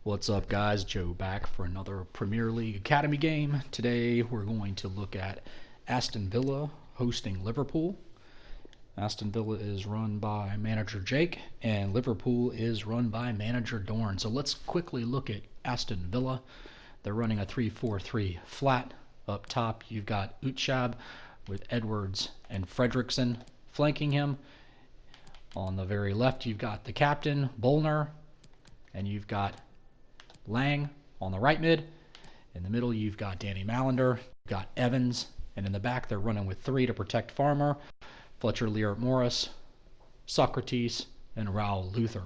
What's up, guys? Joe back for another Premier League Academy game. Today we're going to look at Aston Villa hosting Liverpool. Aston Villa is run by manager Jake, and Liverpool is run by manager Dorn. So let's quickly look at Aston Villa. They're running a 3-4-3 flat. Up top, you've got Utshab with Edwards and Fredrickson flanking him. On the very left, you've got the captain, Bolner, and you've got Lang on the right mid. In the middle, you've got Danny Malander, you've got Evans, and in the back, they're running with three to protect Farmer, Fletcher Lear-Morris, Socrates, and Raul Luther.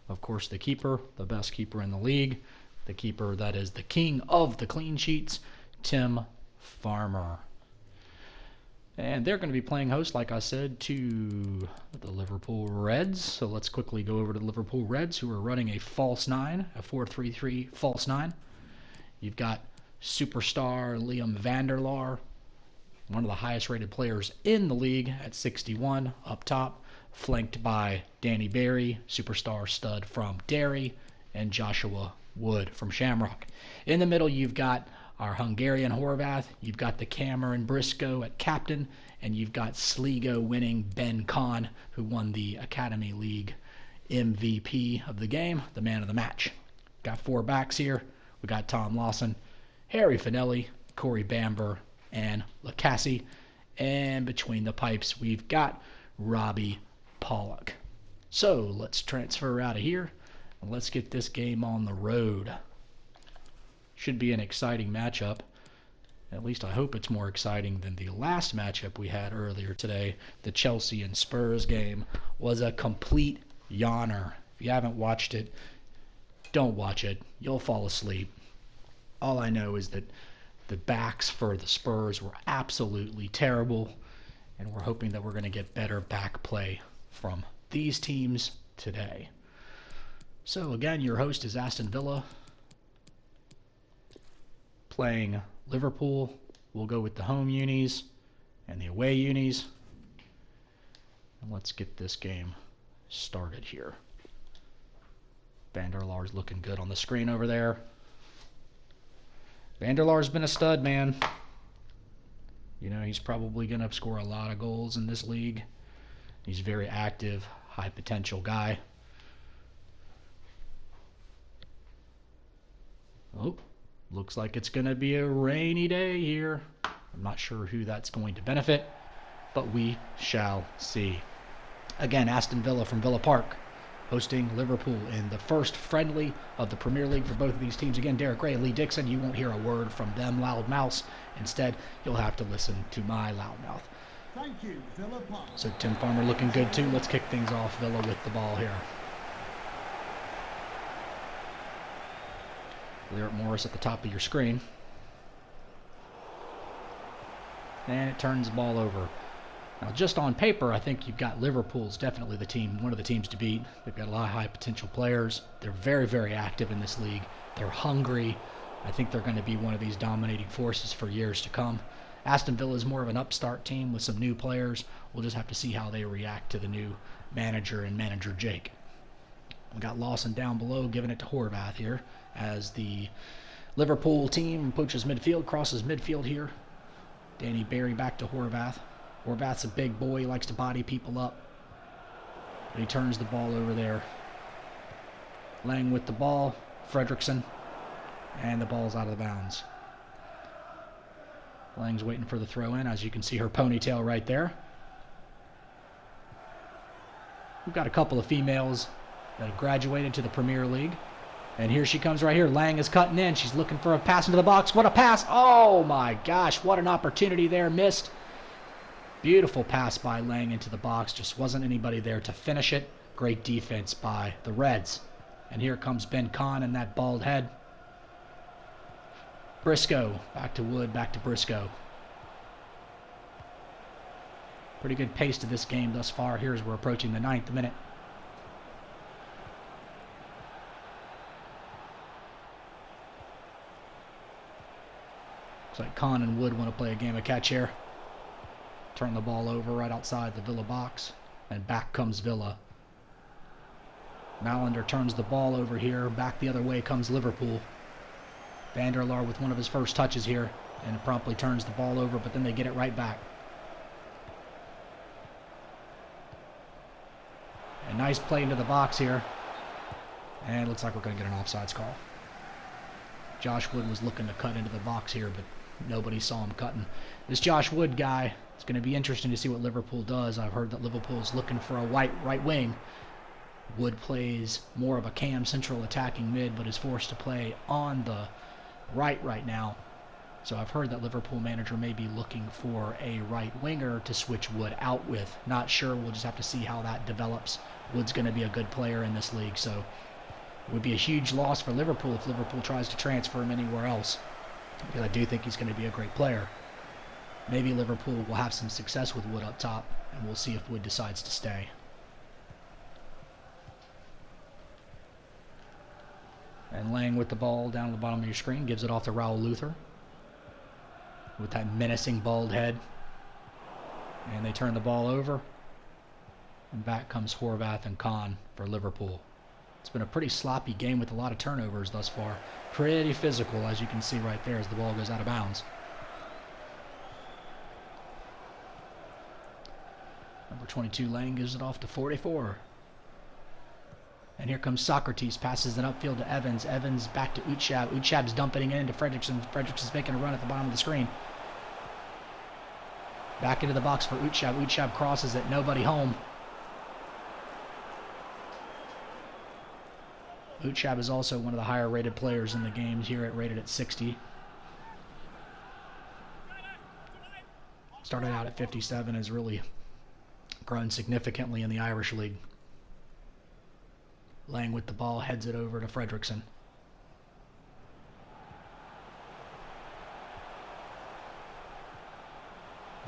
Of course, the keeper, the best keeper in the league, the keeper that is the king of the clean sheets, Tim Farmer. And they're going to be playing host, like I said, to the Liverpool Reds. So let's quickly go over to the Liverpool Reds, who are running a false nine, a 4-3-3 false nine. You've got superstar Liam van der Laar, one of the highest rated players in the league at 61 up top, flanked by Danny Barry, superstar stud from Derry, and Joshua Wood from Shamrock. In the middle, you've got our Hungarian Horvath, you've got the Cameron Briscoe at captain, and you've got Sligo winning Ben Kahn, who won the Academy League MVP of the game, the man of the match. Got four backs here. We got Tom Lawson, Harry Finelli, Corey Bamber, and Lacassie. And between the pipes, we've got Robbie Pollock. So let's transfer out of here, and let's get this game on the road. Should be an exciting matchup. At least I hope it's more exciting than the last matchup we had earlier today. The Chelsea and Spurs game was a complete yawner. If you haven't watched it, don't watch it. You'll fall asleep. All I know is that the backs for the Spurs were absolutely terrible, and we're hoping that we're going to get better back play from these teams today. So again, your host is Aston Villa, playing Liverpool. We'll go with the home unis and the away unis. And let's get this game started here. Van der Laar's looking good on the screen over there. Van der Laar's been a stud, man. You know, he's probably going to score a lot of goals in this league. He's a very active, high potential guy. Oh. Looks like it's going to be a rainy day here. I'm not sure who that's going to benefit, but we shall see. Again, Aston Villa from Villa Park hosting Liverpool in the first friendly of the Premier League for both of these teams. Again, Derek Ray, Lee Dixon, you won't hear a word from them loud mouths. Instead, you'll have to listen to my loud mouth. Thank you, Villa Park. So Tim Farmer looking good too. Let's kick things off. Villa with the ball here. Lear-Morris at the top of your screen. And it turns the ball over. Now, just on paper, I think you've got Liverpool's definitely the team, one of the teams to beat. They've got a lot of high potential players. They're very, very active in this league. They're hungry. I think they're going to be one of these dominating forces for years to come. Aston Villa is more of an upstart team with some new players. We'll just have to see how they react to the new manager and manager Jake. We got Lawson down below, giving it to Horvath here as the Liverpool team pushes midfield, crosses midfield here. Danny Barry back to Horvath. Horvath's a big boy. He likes to body people up. But he turns the ball over there. Lang with the ball. Fredrickson. And the ball's out of the bounds. Lang's waiting for the throw in. As you can see, her ponytail right there. We've got a couple of females that have graduated to the Premier League. And here she comes right here. Lang is cutting in. She's looking for a pass into the box. What a pass. Oh, my gosh. What an opportunity there. Missed. Beautiful pass by Lang into the box. Just wasn't anybody there to finish it. Great defense by the Reds. And here comes Ben Kahn and that bald head. Briscoe. Back to Wood. Back to Briscoe. Pretty good pace to this game thus far here as we're approaching the 9th minute. Looks like Kahn and Wood want to play a game of catch here. Turn the ball over right outside the Villa box. And back comes Villa. Malander turns the ball over here. Back the other way comes Liverpool. Van der Laar with one of his first touches here and promptly turns the ball over, but then they get it right back. A nice play into the box here. And it looks like we're going to get an offsides call. Josh Wood was looking to cut into the box here, but nobody saw him cutting. This Josh Wood guy, it's going to be interesting to see what Liverpool does. I've heard that Liverpool is looking for a right wing. Wood plays more of a cam central attacking mid, but is forced to play on the right now. So I've heard that Liverpool manager may be looking for a right winger to switch Wood out with. Not sure. We'll just have to see how that develops. Wood's going to be a good player in this league, so it would be a huge loss for Liverpool if Liverpool tries to transfer him anywhere else, because I do think he's going to be a great player. Maybe Liverpool will have some success with Wood up top, and we'll see if Wood decides to stay. And Lang with the ball down at the bottom of your screen, gives it off to Raul Luther with that menacing bald head. And they turn the ball over. And back comes Horvath and Kahn for Liverpool. It's been a pretty sloppy game with a lot of turnovers thus far. Pretty physical, as you can see right there as the ball goes out of bounds. Number 22, Lang, gives it off to 44. And here comes Socrates, passes it upfield to Evans. Evans back to Uchab. Uchab's dumping it into Fredrickson. Fredrickson's making a run at the bottom of the screen. Back into the box for Uchab. Uchab crosses it. Nobody home. Uchab is also one of the higher rated players in the games here, rated at 60. Started out at 57, has really grown significantly in the Irish League. Lang with the ball, heads it over to Fredrickson.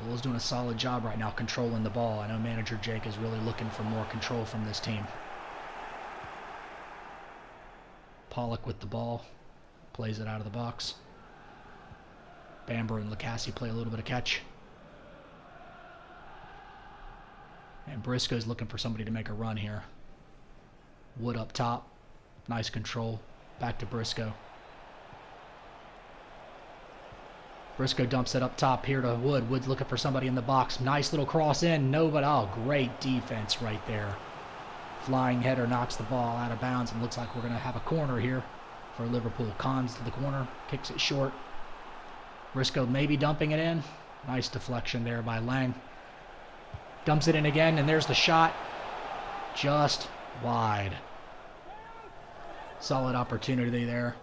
Bull's doing a solid job right now controlling the ball. I know manager Jake is really looking for more control from this team. Pollock with the ball, plays it out of the box. Bamber and Lacassie play a little bit of catch. And Briscoe's looking for somebody to make a run here. Wood up top. Nice control. Back to Briscoe. Briscoe dumps it up top here to Wood. Wood's looking for somebody in the box. Nice little cross in. No, but oh, great defense right there. Flying header knocks the ball out of bounds, and looks like we're going to have a corner here for Liverpool. Cons to the corner. Kicks it short. Briscoe maybe dumping it in. Nice deflection there by Lang. Dumps it in again, and there's the shot. Just wide. Solid opportunity there.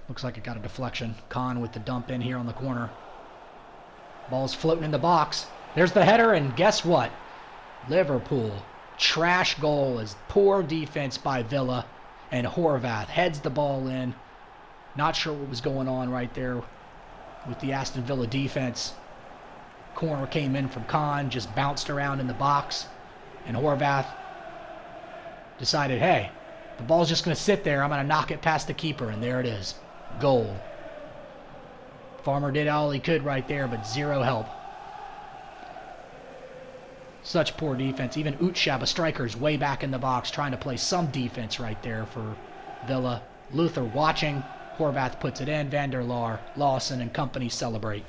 Looks like it got a deflection. Kahn with the dump in here on the corner. Ball's floating in the box. There's the header, and guess what? Liverpool. Trash goal is poor defense by Villa, and Horvath heads the ball in. Not sure what was going on right there with the Aston Villa defense. Corner came in from Kahn, just bounced around in the box, and Horvath decided, hey, the ball's just going to sit there. I'm going to knock it past the keeper, and there it is. Goal. Farmer did all he could right there, but zero help. Such poor defense. Even Uchab, a striker, is way back in the box trying to play some defense right there for Villa. Luther watching. Horvath puts it in. Van der Laar, Lawson, and company celebrate.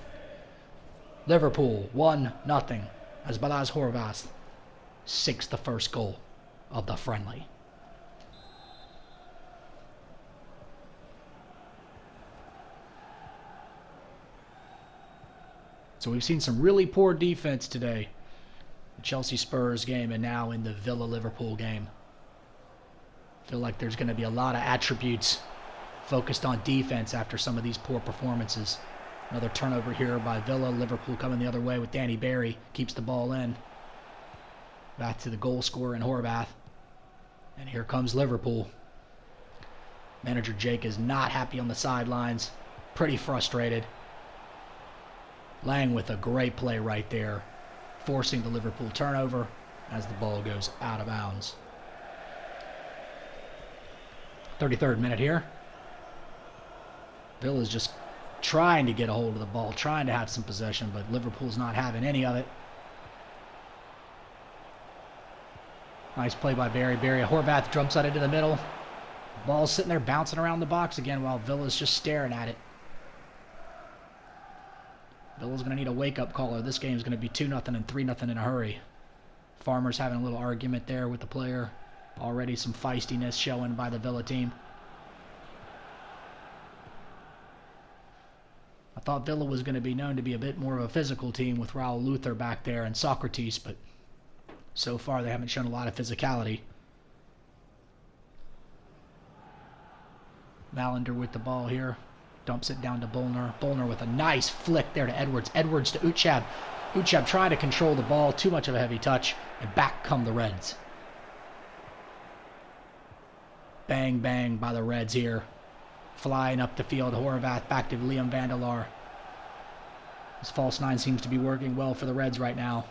Liverpool 1-0 as Balázs Horvath sinks the first goal of the friendly. So we've seen some really poor defense today. The Chelsea Spurs game and now in the Villa Liverpool game. I feel like there's going to be a lot of attributes focused on defense after some of these poor performances. Another turnover here by Villa. Liverpool coming the other way with Danny Barry. Keeps the ball in. Back to the goal scorer in Horvath. And here comes Liverpool. Manager Jake is not happy on the sidelines. Pretty frustrated. Lang with a great play right there, forcing the Liverpool turnover as the ball goes out of bounds. 33rd minute here. Villa's just trying to get a hold of the ball, trying to have some possession, but Liverpool's not having any of it. Nice play by Barry. Horvath jumps out into the middle. Ball's sitting there bouncing around the box again while Villa's just staring at it. Villa's going to need a wake-up caller. This game's going to be 2-0 and 3-0 in a hurry. Farmer's having a little argument there with the player. Already some feistiness showing by the Villa team. I thought Villa was going to be known to be a bit more of a physical team with Raul Luther back there and Socrates, but so far they haven't shown a lot of physicality. Malander with the ball here. Dumps it down to Bolner. Bolner with a nice flick there to Edwards. Edwards to Uchab. Uchab trying to control the ball. Too much of a heavy touch. And back come the Reds. Bang, bang by the Reds here. Flying up the field. Horvath back to Liam Vandelaar. This false nine seems to be working well for the Reds right now.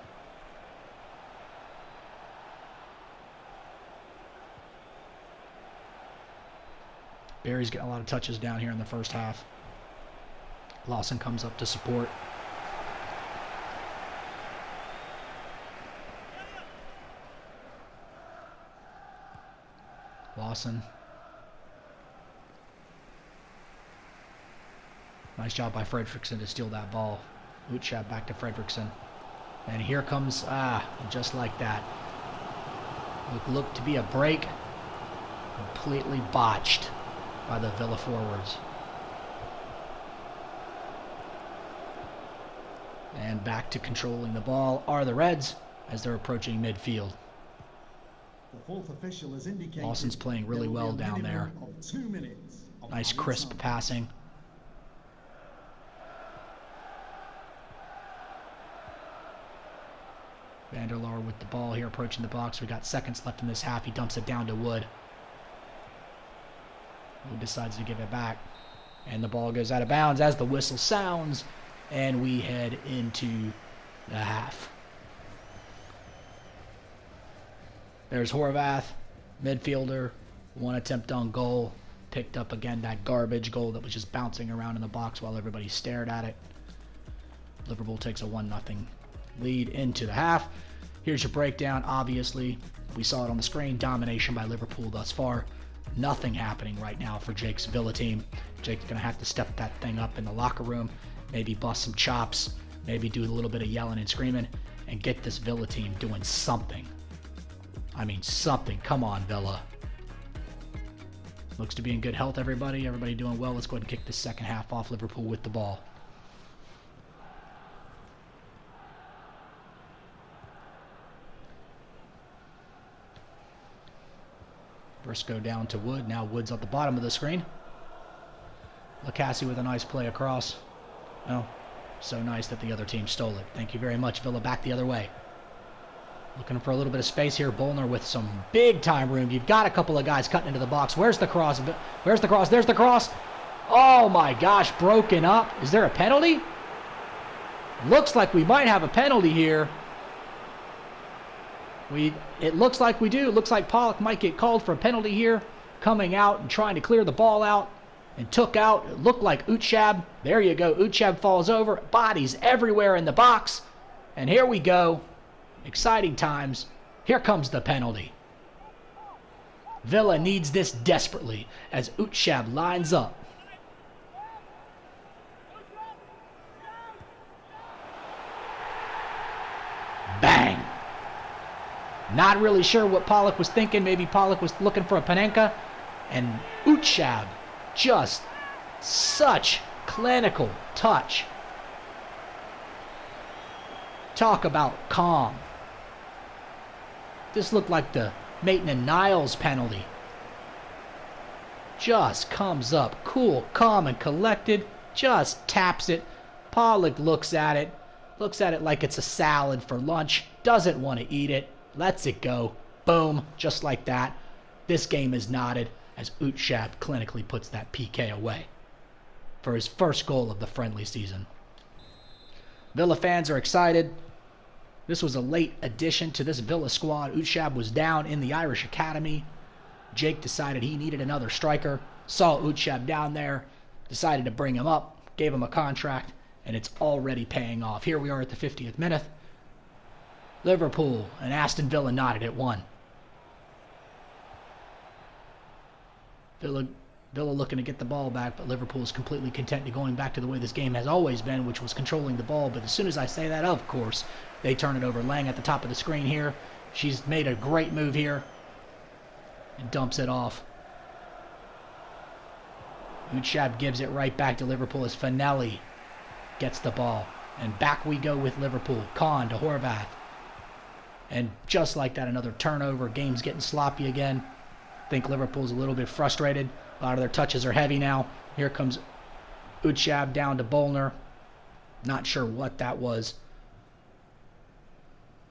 Barry's getting a lot of touches down here in the first half. Lawson comes up to support. Lawson. Nice job by Fredrickson to steal that ball. Uchab back to Fredrickson. And here comes, just like that. Looked to be a break. Completely botched by the Villa forwards. And back to controlling the ball are the Reds as they're approaching midfield. The fourth official has indicated Lawson's playing really well down there. 2 minutes Nice crisp passing. Vanderlaar with the ball here approaching the box. We got seconds left in this half. He dumps it down to Wood. Wood decides to give it back. And the ball goes out of bounds as the whistle sounds. And we head into the half. There's Horvath, midfielder. One attempt on goal. Picked up again that garbage goal that was just bouncing around in the box while everybody stared at it. Liverpool takes a 1-0 lead into the half. Here's your breakdown. Obviously, we saw it on the screen. Domination by Liverpool thus far. Nothing happening right now for Jake's Villa team. Jake's going to have to step that thing up in the locker room. Maybe bust some chops. Maybe do a little bit of yelling and screaming. And get this Villa team doing something. I mean, something. Come on, Villa. Looks to be in good health, everybody. Everybody doing well. Let's go ahead and kick this second half off. Liverpool with the ball. Briscoe down to Wood. Now Wood's at the bottom of the screen. Lacassie with a nice play across. Oh, so nice that the other team stole it. Thank you very much, Villa. Back the other way. Looking for a little bit of space here. Bolner with some big time room. You've got a couple of guys cutting into the box. Where's the cross? Where's the cross? There's the cross. Oh my gosh, broken up. Is there a penalty? Looks like we might have a penalty here. It looks like we do. It looks like Pollock might get called for a penalty here. Coming out and trying to clear the ball out. And took out. It looked like Uchab. There you go. Uchab falls over. Bodies everywhere in the box. And here we go. Exciting times. Here comes the penalty. Villa needs this desperately as Uchab lines up. Bang! Not really sure what Pollock was thinking. Maybe Pollock was looking for a Panenka. And Uchab, just such clinical touch. Talk about calm. This looked like the Maitland-Niles penalty. Just comes up cool, calm, and collected. Just taps it. Pollock looks at it. Looks at it like it's a salad for lunch. Doesn't want to eat it. Lets it go. Boom. Just like that. This game is knotted as Uchab clinically puts that PK away for his first goal of the friendly season. Villa fans are excited. This was a late addition to this Villa squad. Uchab was down in the Irish Academy. Jake decided he needed another striker. Saw Uchab down there. Decided to bring him up. Gave him a contract. And it's already paying off. Here we are at the 50th minute. Liverpool and Aston Villa knotted at 1. Villa looking to get the ball back, but Liverpool is completely content to going back to the way this game has always been, which was controlling the ball. But as soon as I say that, of course, they turn it over. Lang at the top of the screen here. She's made a great move here and dumps it off. Uchab gives it right back to Liverpool as Finelli gets the ball. And back we go with Liverpool. Khan to Horvath. And just like that, another turnover. Game's getting sloppy again. I think Liverpool's a little bit frustrated. A lot of their touches are heavy now. Here comes Uchab down to Bolner. Not sure what that was.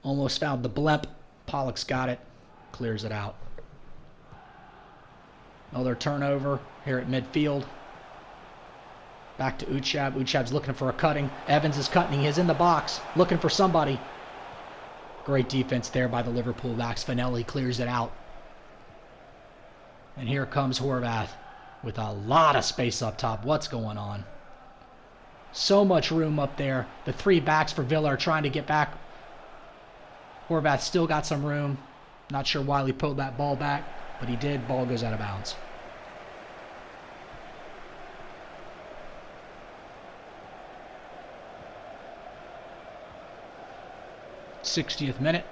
Almost fouled the blimp. Pollock's got it. Clears it out. Another turnover here at midfield. Back to Uchab. Uchab's looking for a cutting. Evans is cutting. He is in the box. Looking for somebody. Great defense there by the Liverpool backs. Finelli clears it out. And here comes Horvath with a lot of space up top. What's going on? So much room up there. The three backs for Villa are trying to get back. Horvath still got some room. Not sure why he pulled that ball back, but he did. Ball goes out of bounds. '60th minute.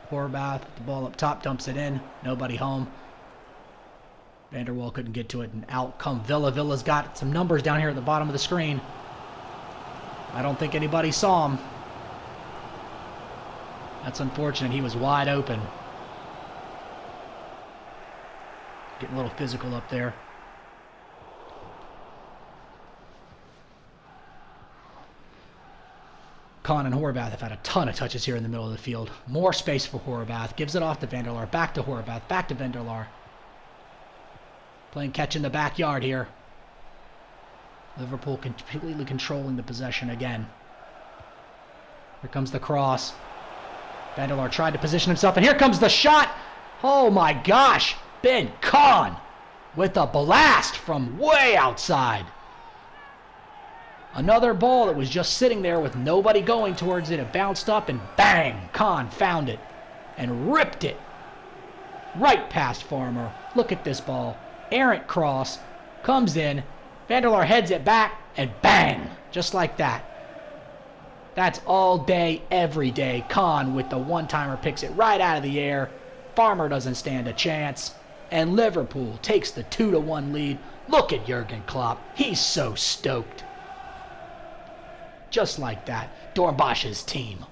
Horvath, the ball up top, dumps it in. Nobody home. Van der Waal couldn't get to it, and out come Villa. Villa's got some numbers down here at the bottom of the screen. I don't think anybody saw him. That's unfortunate. He was wide open. Getting a little physical up there. Khan and Horvath have had a ton of touches here in the middle of the field. More space for Horvath. Gives it off to Van der Laar. Back to Horvath. Back to Van der Laar. Playing catch in the backyard here. Liverpool completely controlling the possession again. Here comes the cross. Van der Laar tried to position himself, and here comes the shot. Oh my gosh. Ben Khan with a blast from way outside. Another ball that was just sitting there with nobody going towards it. It bounced up and bang! Khan found it and ripped it right past Farmer. Look at this ball. Errant cross. Comes in. Van der Laar heads it back and bang! Just like that. That's all day, every day. Khan with the one-timer picks it right out of the air. Farmer doesn't stand a chance. And Liverpool takes the 2-1 lead. Look at Jurgen Klopp. He's so stoked. Just like that, Dornbach's team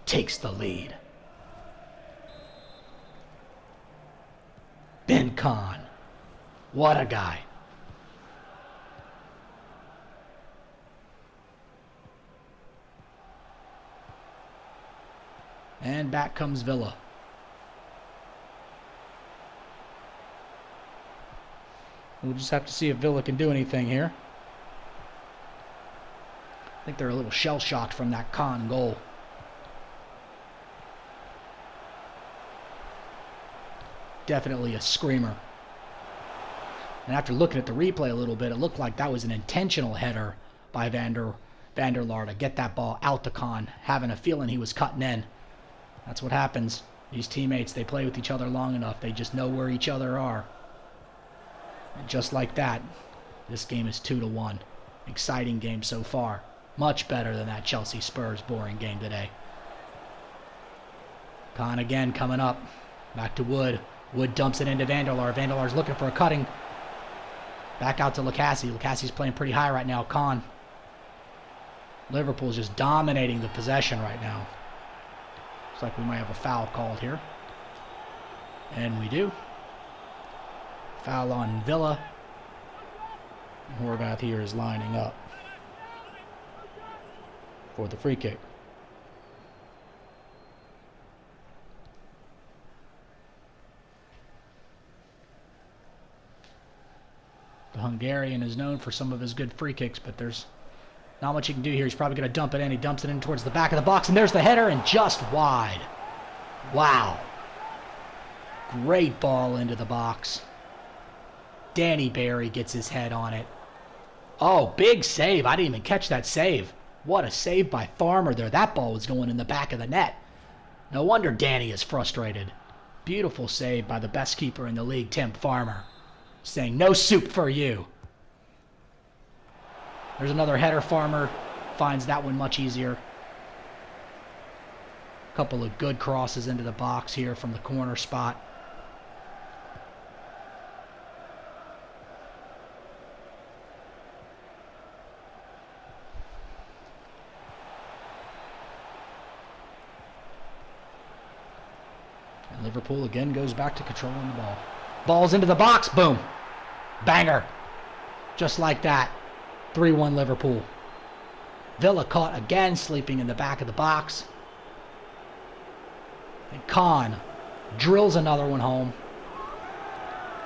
takes the lead. Ben Khan. What a guy. And back comes Villa. We'll just have to see if Villa can do anything here. I think they're a little shell-shocked from that Khan goal. Definitely a screamer. And after looking at the replay a little bit, it looked like that was an intentional header by Van der Laar to get that ball out to Khan, having a feeling he was cutting in. That's what happens. These teammates, they play with each other long enough. They just know where each other are. And just like that, this game is 2-1. Exciting game so far. Much better than that Chelsea Spurs boring game today. Khan again coming up. Back to Wood. Wood dumps it into Van der Laar. Van der Laar's looking for a cutting. Back out to Lacassie. Lacassie's playing pretty high right now. Khan. Liverpool's just dominating the possession right now. Looks like we might have a foul called here. And we do. Foul on Villa. Horvath here is lining up for the free kick. The Hungarian is known for some of his good free kicks, but there's not much he can do here. He's probably going to dump it in. He dumps it in towards the back of the box, and there's the header, and just wide. Wow. Great ball into the box. Danny Barry gets his head on it. Oh, big save. I didn't even catch that save. What a save by Farmer there. That ball was going in the back of the net. No wonder Danny is frustrated. Beautiful save by the best keeper in the league, Tim Farmer. saying, no soup for you. There's another header. Farmer finds that one much easier. Couple of good crosses into the box here from the corner spot. And Liverpool again goes back to controlling the ball. Ball's into the box. Boom. Banger. Just like that. 3-1 Liverpool. Villa caught again, sleeping in the back of the box. And Khan drills another one home.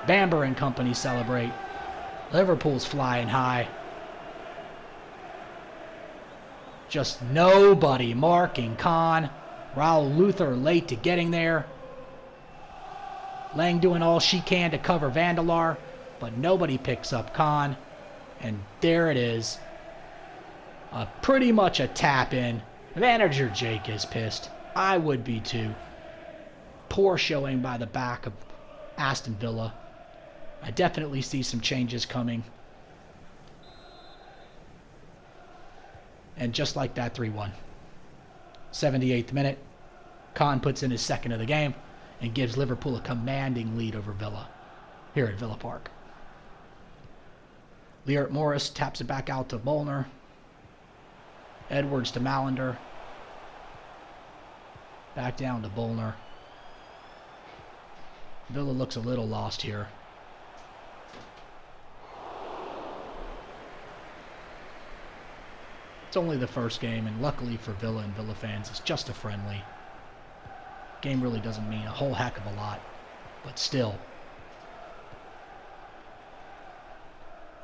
Bamber and company celebrate. Liverpool's flying high. Just nobody marking Khan. Raul Luther late to getting there. Lang doing all she can to cover Vandelar, but nobody picks up Khan. And there it is. Pretty much a tap in. Manager Jake is pissed. I would be too. Poor showing by the back of Aston Villa. I definitely see some changes coming. And just like that, 3-1. 78th minute. Khan puts in his second of the game and gives Liverpool a commanding lead over Villa here at Villa Park. Liert Morris taps it back out to Bolner. Edwards to Malander. Back down to Bolner. Villa looks a little lost here. It's only the first game, and luckily for Villa and Villa fans, it's just a friendly. Game really doesn't mean a whole heck of a lot, but still.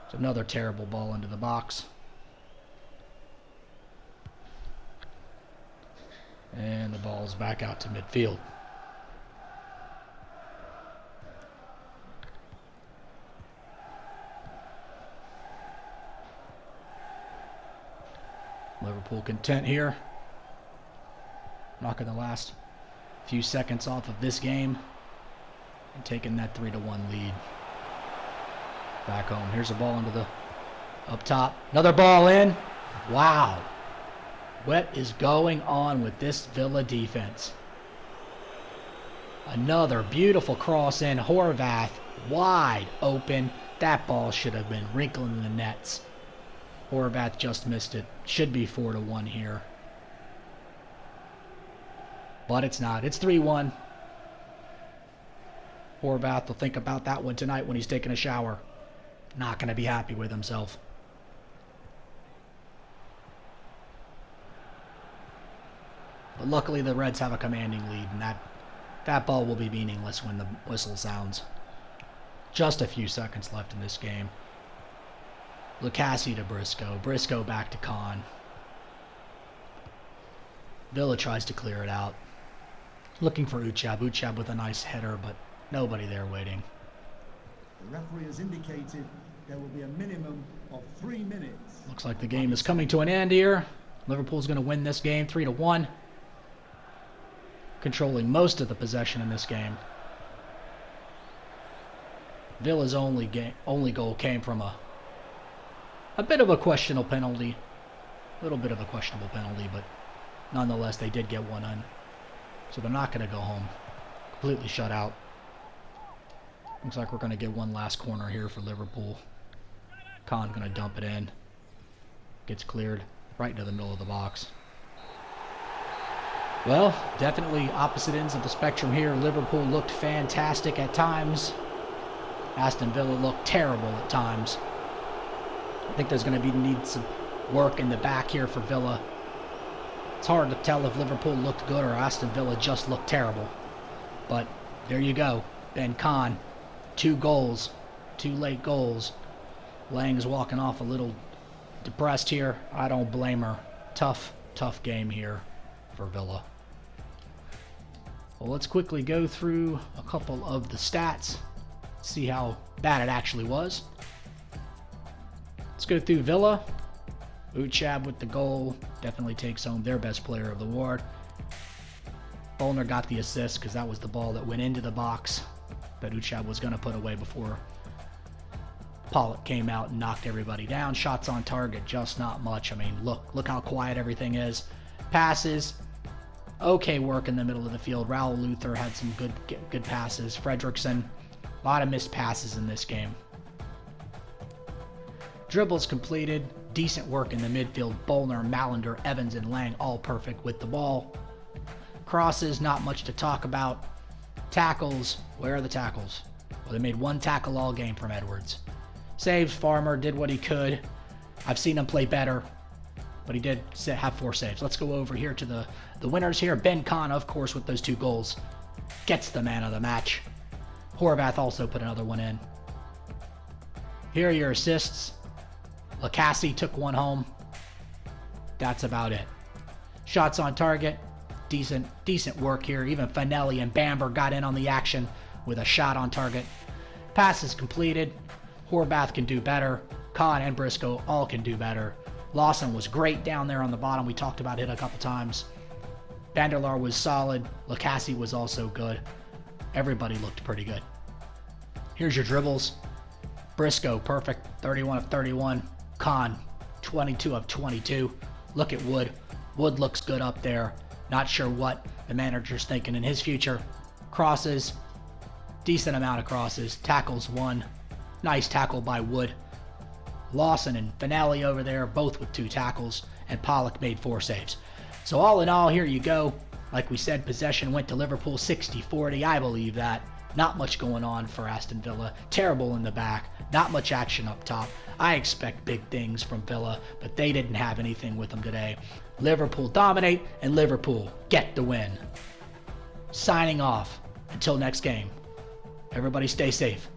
It's another terrible ball into the box. And the ball's back out to midfield. Liverpool content here. Knocking the last few seconds off of this game and taking that 3-1 lead. Back home. Here's a ball into the up top. Another ball in. Wow. What is going on with this Villa defense? Another beautiful cross in. Horvath wide open. That ball should have been wrinkling the nets. Horvath just missed it. Should be 4-1 here. But it's not. It's 3-1. Horvath will think about that one tonight when he's taking a shower. Not going to be happy with himself. But luckily the Reds have a commanding lead, and that ball will be meaningless when the whistle sounds. Just a few seconds left in this game. Lucassi to Briscoe. Briscoe back to Khan. Villa tries to clear it out. Looking for Uchab. Uchab with a nice header, but nobody there waiting. The referee has indicated there will be a minimum of 3 minutes. Looks like the game is coming to an end here. Liverpool's going to win this game 3-1. Controlling most of the possession in this game. Villa's only goal came from a bit of a questionable penalty. A little bit of a questionable penalty, but nonetheless, they did get one in. So they're not going to go home. Completely shut out. Looks like we're going to get one last corner here for Liverpool. Khan going to dump it in. Gets cleared right into the middle of the box. Well, definitely opposite ends of the spectrum here. Liverpool looked fantastic at times. Aston Villa looked terrible at times. I think there's going to need some work in the back here for Villa. It's hard to tell if Liverpool looked good or Aston Villa just looked terrible. But there you go. Ben Khan, 2 goals, 2 late goals. Lang's walking off a little depressed here. I don't blame her. Tough game here for Villa. Well, let's quickly go through a couple of the stats. See how bad it actually was. Let's go through Villa. Uchab with the goal. Definitely takes home their best player of the award. Bolner got the assist because that was the ball that went into the box that Uchab was going to put away before Pollock came out and knocked everybody down. Shots on target, just not much. I mean, look how quiet everything is. Passes, okay work in the middle of the field. Raul Luther had some good passes. Fredrickson, a lot of missed passes in this game. Dribbles completed, decent work in the midfield. Bolner, Malander, Evans, and Lang all perfect with the ball. Crosses, not much to talk about. Tackles, where are the tackles? Well, they made one tackle all game from Edwards. Saves, Farmer did what he could. I've seen him play better, but he did have 4 saves. Let's go over here to the winners here. Ben Kahn, of course, with those 2 goals, gets the man of the match. Horvath also put another one in. Here are your assists. Lacassie took one home. That's about it. Shots on target, decent work here. Even Finelli and Bamber got in on the action with a shot on target. Passes completed. Horvath can do better. Kahn and Briscoe all can do better. Lawson was great down there on the bottom. We talked about it a couple times. Vanderlaar was solid. Lacassie was also good. Everybody looked pretty good. Here's your dribbles. Briscoe, perfect. 31 of 31. Kahn, 22 of 22. Look at Wood. Wood looks good up there. Not sure what the manager's thinking in his future. Crosses, decent amount of crosses. Tackles, 1. Nice tackle by Wood. Lawson and Finelli over there, both with 2 tackles, and Pollock made 4 saves. So all in all, here you go. Like we said, possession went to Liverpool 60-40. I believe that. Not much going on for Aston Villa. Terrible in the back. Not much action up top. I expect big things from Villa, but they didn't have anything with them today. Liverpool dominate, and Liverpool get the win. Signing off. Until next game. Everybody stay safe.